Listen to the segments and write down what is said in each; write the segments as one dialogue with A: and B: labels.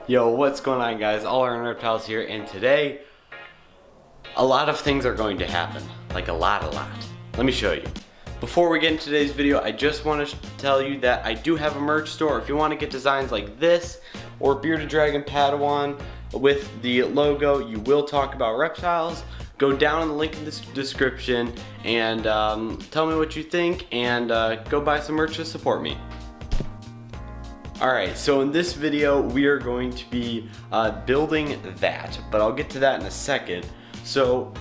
A: Yo, what's going on, guys? All Around Reptiles here, and today a lot of things are going to happen. Like a lot. Let me show you. Before we get into today's video, I just want to tell you that I do have a merch store. If you want to get designs like this or Bearded Dragon Padawan with the logo, You Will Talk About Reptiles, go down in the link in the description and tell me what you think, and go buy some merch to support me. Alright, so in this video we are going to be building that, but I'll get to that in a second. So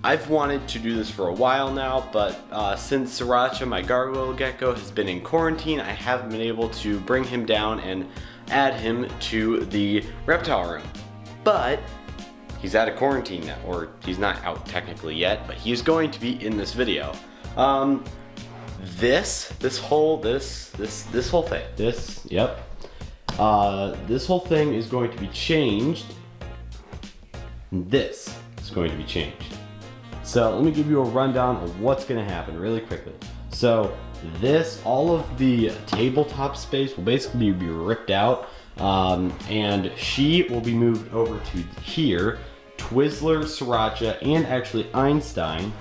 A: I've wanted to do this for a while now, but since Sriracha, my gargoyle gecko, has been in quarantine, I haven't been able to bring him down and add him to the reptile room. But he's out of quarantine now, or he's not out technically yet, but he's going to be in this video. This whole thing, this whole thing is going to be changed. This is going to be changed. So let me give you a rundown of what's going to happen really quickly. So all of the tabletop space will basically be ripped out, and she will be moved over to here. Twizzler, Sriracha, and actually Einstein,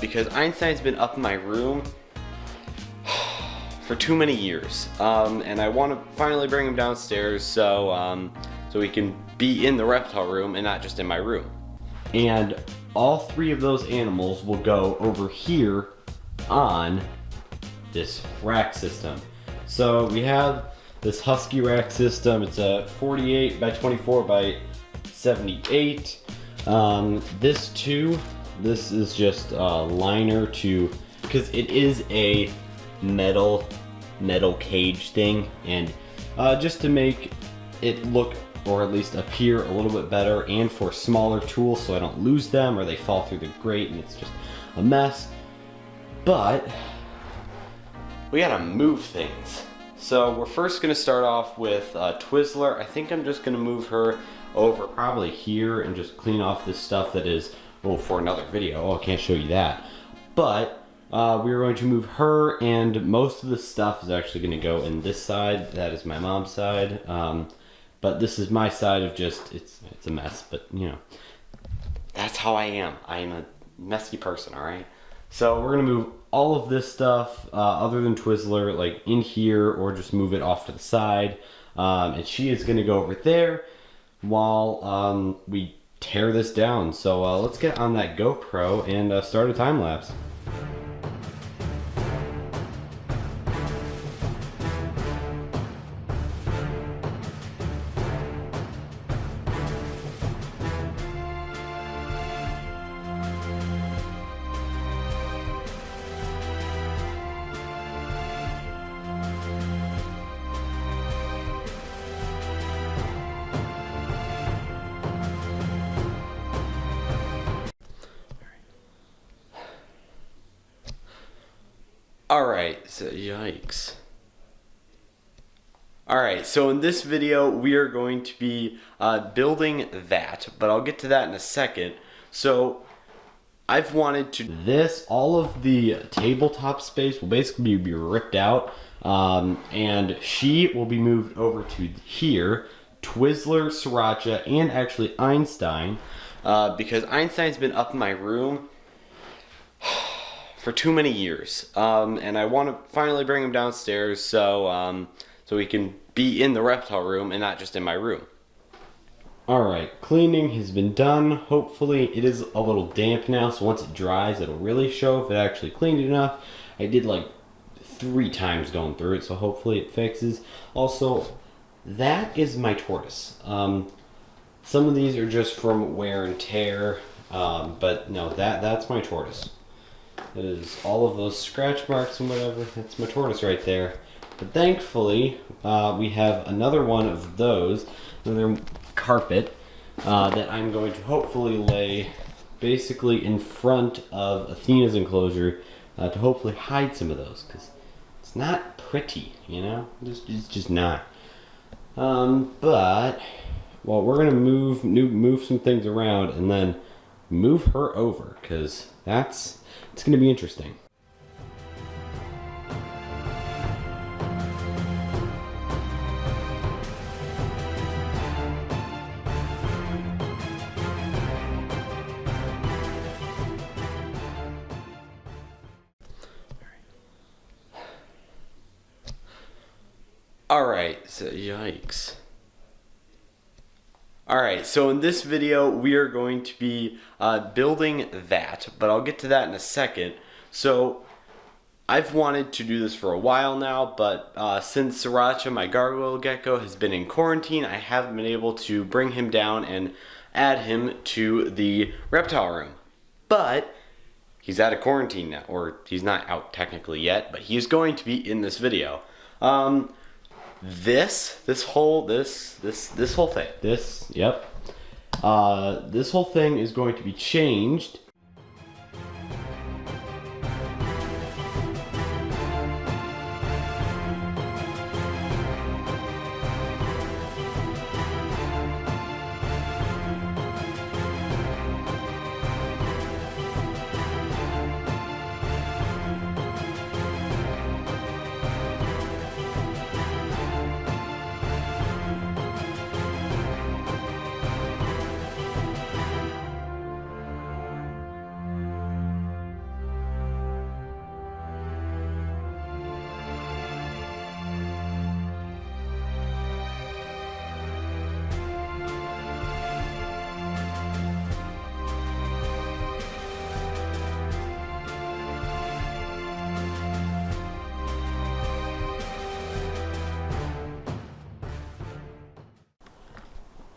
A: because Einstein's been up in my room for too many years, and I want to finally bring him downstairs so he can be in the reptile room and not just in my room. And all three of those animals will go over here on this rack system. So we have this husky rack system. It's a 48 by 24 by 78. This is just a liner because it is a metal cage thing, and just to make it look, or at least appear, a little bit better, and for smaller tools so I don't lose them or they fall through the grate and it's just a mess. But we gotta move things. So we're first gonna start off with Twizzler. I think I'm just gonna move her over probably here and just clean off this stuff that is, well, for another video. Oh, I can't show you that. But we're going to move her, and most of the stuff is actually going to go in this side. That is my mom's side. But this is my side of just, it's a mess, but you know, that's how I am. I am a messy person, alright? So we're going to move all of this stuff, other than Twizzler, like in here, or just move it off to the side. And she is going to go over there while we tear this down. So let's get on that GoPro and start a time lapse. Alright, so yikes. Alright, so in this video we are going to be building that, but I'll get to that in a second. So I've wanted to... all of the tabletop space will basically be ripped out, and she will be moved over to here. Twizzler, Sriracha, and actually Einstein, because Einstein's been up in my room for too many years, and I want to finally bring him downstairs so he can be in the reptile room and not just in my room. Alright, cleaning has been done. Hopefully it is a little damp now, so once it dries it'll really show if it actually cleaned enough. I did like 3 times going through it, so hopefully it fixes. Also, that is my tortoise. Some of these are just from wear and tear, but no, that's my tortoise. It is all of those scratch marks and whatever. That's my tortoise right there. But thankfully, we have another one of those, another carpet, that I'm going to hopefully lay basically in front of Athena's enclosure to hopefully hide some of those, because it's not pretty, you know? It's just not. But, well, we're going to move some things around and then move her over, because it's going to be interesting. Alright, so yikes. Alright, so in this video we are going to be building that, but I'll get to that in a second. So I've wanted to do this for a while now, but since Sriracha, my gargoyle gecko, has been in quarantine, I haven't been able to bring him down and add him to the reptile room. But he's out of quarantine now, or he's not out technically yet, but he's going to be in this video. This whole thing, this whole thing is going to be changed.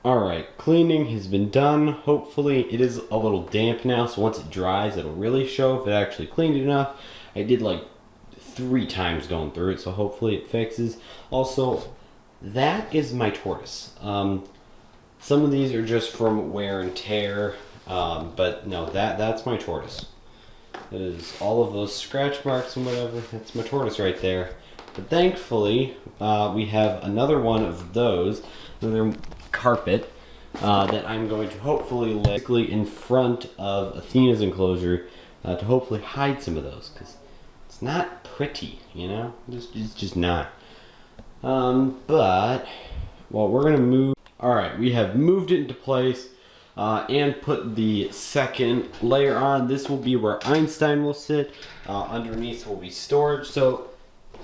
A: Alright, cleaning has been done. Hopefully it is a little damp now, so once it dries it'll really show if it actually cleaned it enough. I did like 3 times going through it, so hopefully it fixes. Also, that is my tortoise. Some of these are just from wear and tear, but no, that's my tortoise. That is all of those scratch marks and whatever. That's my tortoise right there. But thankfully, we have another one of those, another carpet that I'm going to hopefully lay in front of Athena's enclosure to hopefully hide some of those, because it's not pretty, you know? It's just not. But, well, we're going to move. Alright, we have moved it into place and put the second layer on. This will be where Einstein will sit. Underneath will be storage. So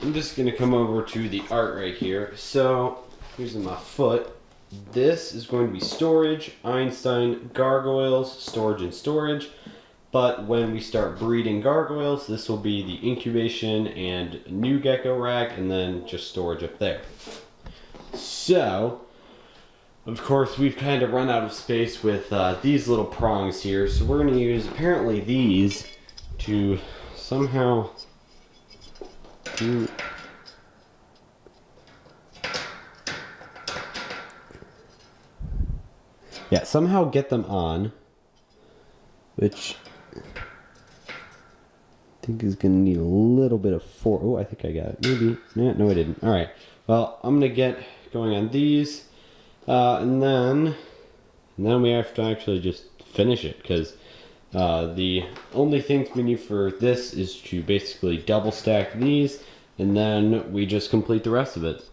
A: I'm just going to come over to the art right here. So here's my foot. This is going to be storage, Einstein, gargoyles, storage and storage. But when we start breeding gargoyles, this will be the incubation and new gecko rack, and then just storage up there. So, of course, we've kind of run out of space with these little prongs here. So we're going to use, apparently, these to somehow do... Yeah, somehow get them on, which I think is going to need a little bit of force. Oh, I think I got it. Maybe. No, I didn't. All right. Well, I'm going to get going on these, and then we have to actually just finish it, because the only thing we need for this is to basically double stack these, and then we just complete the rest of it.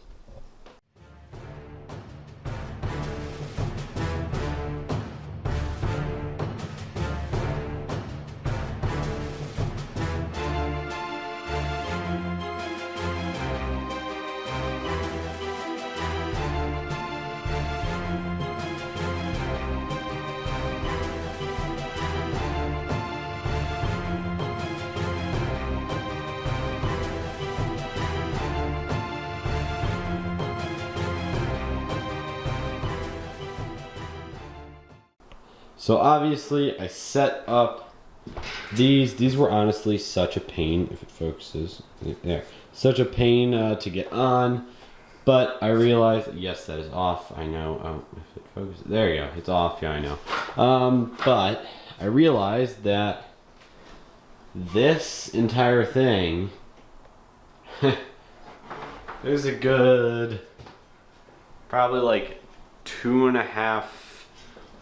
A: So obviously I set up these. These were honestly such a pain, if it focuses, there, such a pain to get on, but I realized, yes, that is off, I know. Oh, if it focuses, there you go, it's off, yeah, I know. But I realized that this entire thing, there's a good, probably like 2.5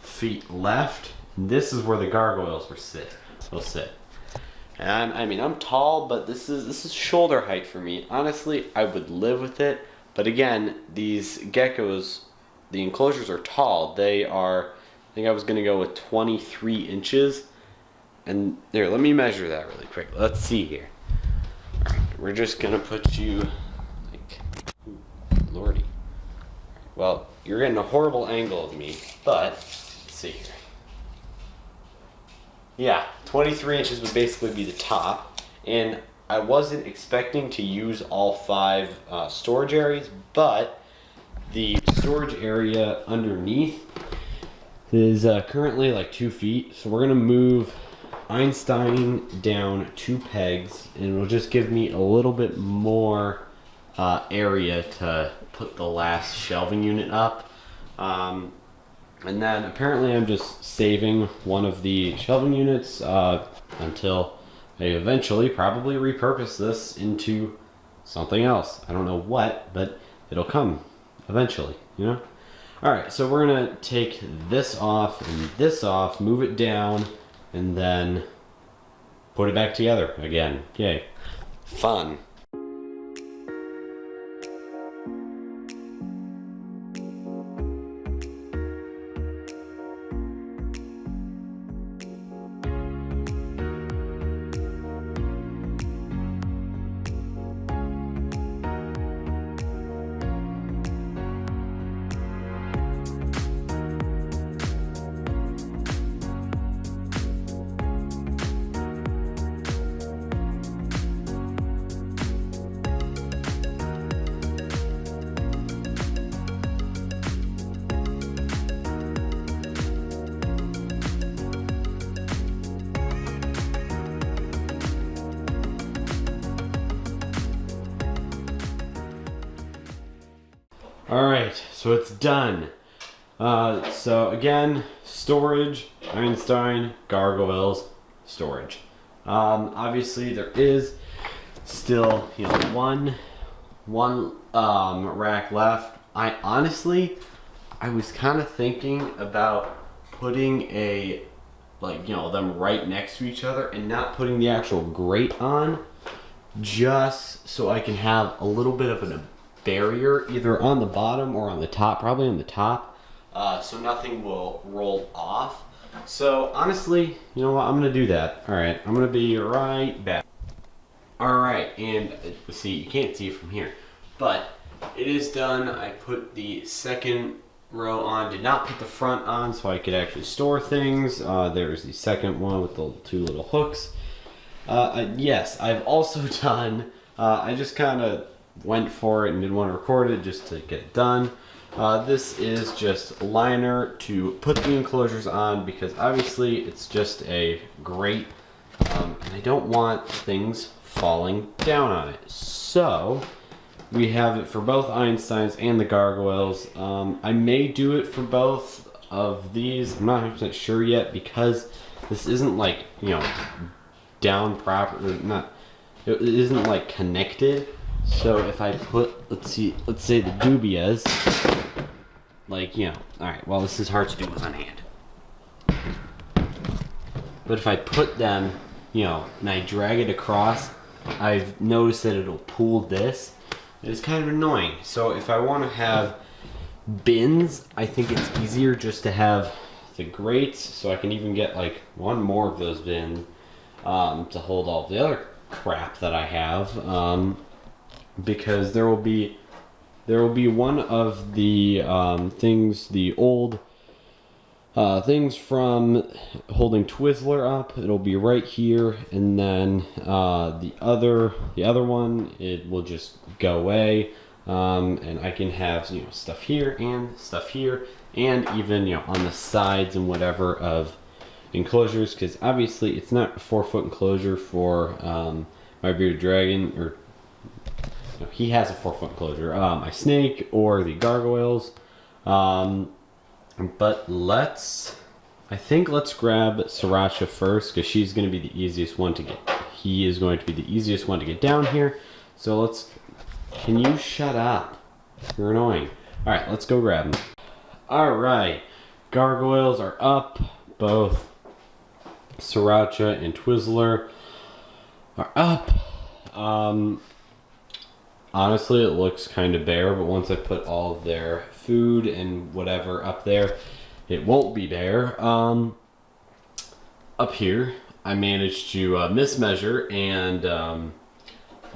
A: feet left. This is where the gargoyles will sit. And I mean, I'm tall, but this is shoulder height for me. Honestly, I would live with it. But again, these geckos, the enclosures are tall. They are, I think I was gonna go with 23 inches. And there, let me measure that really quick. Let's see here. All right, we're just gonna put you like, lordy. Well, you're getting a horrible angle of me, but let's see here. Yeah, 23 inches would basically be the top, and I wasn't expecting to use all 5 storage areas, but the storage area underneath is currently like 2 feet, so we're gonna move Einstein down 2 pegs, and it'll just give me a little bit more area to put the last shelving unit up. And then apparently I'm just saving one of the shelving units until I eventually probably repurpose this into something else. I don't know what, but it'll come eventually, you know? All right, so we're gonna take this off and this off, move it down, and then put it back together again. Yay. Fun. All right, so it's done. So again, storage, Einstein, gargoyles, storage. Obviously there is still, you know, one rack left. I was kind of thinking about putting them right next to each other and not putting the actual grate on, just so I can have a little bit of a barrier either on the bottom or on the top, probably on the top, so nothing will roll off. So honestly, you know what, I'm gonna do that. All right, I'm gonna be right back. All right, and see, you can't see it from here, but it is done. I put the second row on, did not put the front on so I could actually store things. There's the second one with the 2 little hooks. Yes, I've also done, I just kind of went for it and didn't want to record it just to get it done. This is just liner to put the enclosures on, because obviously it's just a grate, and I don't want things falling down on it. So we have it for both Einsteins and the gargoyles. I may do it for both of these. I'm not 100% sure yet, because this isn't like, you know, down proper, it isn't like connected. So if I put, let's say the dubias, like, you know, alright, well, this is hard to do with one hand. But if I put them, you know, and I drag it across, I've noticed that it'll pull this. It's kind of annoying. So if I want to have bins, I think it's easier just to have the grates, so I can even get like one more of those bins to hold all the other crap that I have. Because there will be one of the things, the old things from holding Twizzler up. It'll be right here, and then the other one, it will just go away, and I can have, you know, stuff here and stuff here, and even, you know, on the sides and whatever of enclosures, because obviously it's not a 4-foot enclosure for my bearded dragon, or no, he has a 4-foot enclosure. My snake or the gargoyles. But let's grab Sriracha first, because she's going to be the easiest one to get. He is going to be the easiest one to get down here. So can you shut up? You're annoying. All right, let's go grab him. All right, gargoyles are up. Both Sriracha and Twizzler are up. Honestly, it looks kind of bare, but once I put all of their food and whatever up there, it won't be bare. Up here, I managed to mismeasure, and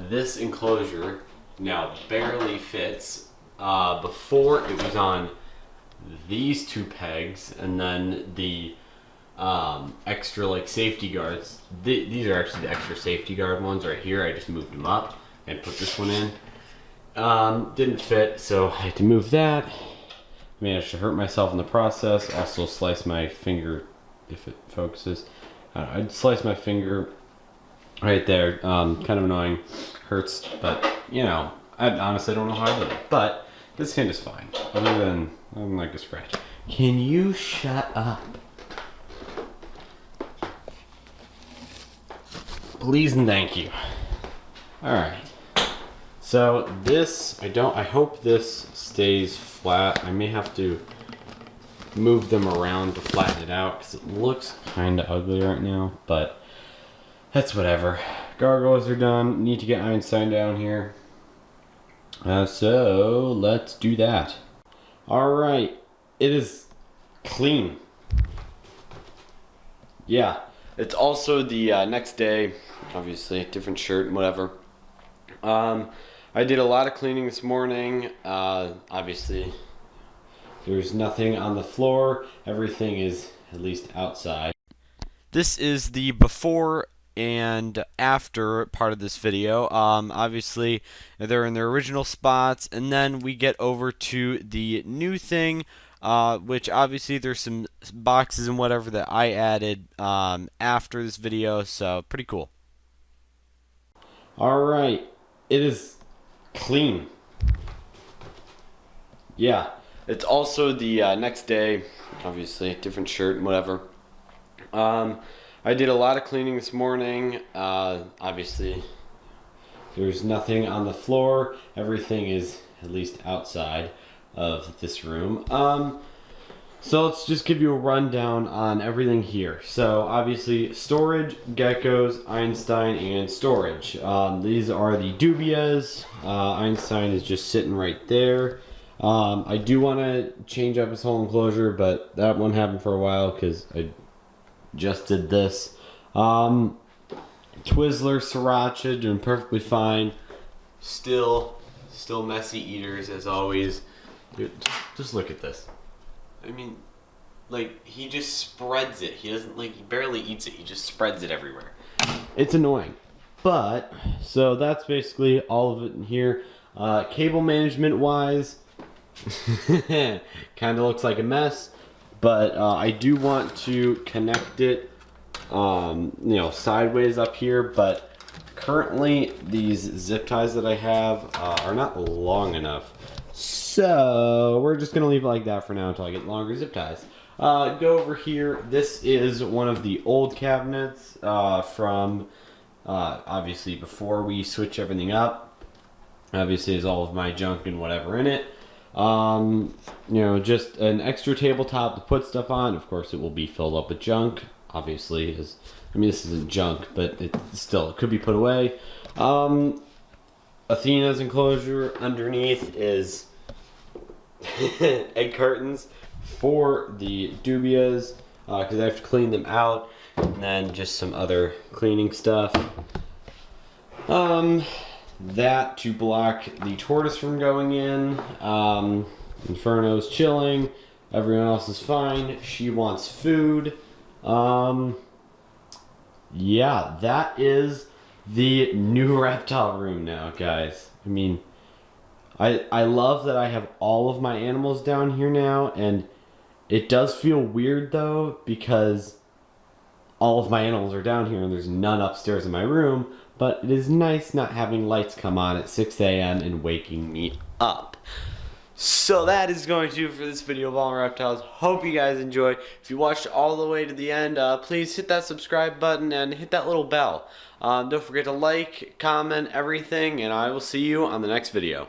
A: this enclosure now barely fits Before it was on these two pegs, and then the extra like safety guards. These are actually the extra safety guard ones right here. I just moved them up and put this one in. Didn't fit, so I had to move that. Managed to hurt myself in the process. Also slice my finger, if it focuses. I'd slice my finger right there. Kind of annoying. Hurts, but you know, I honestly don't know how I did it. But this hand is fine, other than like a scratch. Can you shut up? Please and thank you. Alright. So this, I hope this stays flat. I may have to move them around to flatten it out because it looks kind of ugly right now, but that's whatever. Gargoyles are done. Need to get Einstein down here. So let's do that. Alright. It is clean. Yeah. It's also the next day. Obviously, different shirt and whatever. I did a lot of cleaning this morning. Obviously, there's nothing on the floor. Everything is at least outside. This is the before and after part of this video. Obviously, they're in their original spots, and then we get over to the new thing, which obviously there's some boxes and whatever that I added after this video, so pretty cool. Alright, it is clean. Yeah, it's also the next day. Obviously, different shirt and whatever. I did a lot of cleaning this morning. Obviously, there's nothing on the floor. Everything is at least outside of this room. So let's just give you a rundown on everything here. So obviously storage, geckos, Einstein, and storage. These are the dubias. Einstein is just sitting right there. I do want to change up his whole enclosure, but that won't happen for a while because I just did this. Twizzler, Sriracha doing perfectly fine. Still messy eaters as always. Dude, just look at this. I mean, like, he just spreads it. He doesn't, like, he barely eats it. He just spreads it everywhere. It's annoying. But, so that's basically all of it in here. Cable management wise, kind of looks like a mess. But I do want to connect it, you know, sideways up here. But currently, these zip ties that I have are not long enough. So we're just gonna leave it like that for now until I get longer zip ties. Go over here. This is one of the old cabinets from obviously before we switch everything up. Obviously, is all of my junk and whatever in it. You know, just an extra tabletop to put stuff on. Of course, it will be filled up with junk. Obviously, I mean, this isn't junk, but it could be put away. Athena's enclosure underneath is egg cartons for the dubias because I have to clean them out, and then just some other cleaning stuff. That to block the tortoise from going in. Inferno's chilling. Everyone else is fine. She wants food. Yeah, that is the new reptile room now, guys. I mean, I love that I have all of my animals down here now, and it does feel weird though because all of my animals are down here and there's none upstairs in my room, but it is nice not having lights come on at 6 a.m. and waking me up. So that is going to do it for this video of all reptiles. Hope you guys enjoyed. If you watched all the way to the end, please hit that subscribe button and hit that little bell. Don't forget to like, comment, everything, and I will see you on the next video.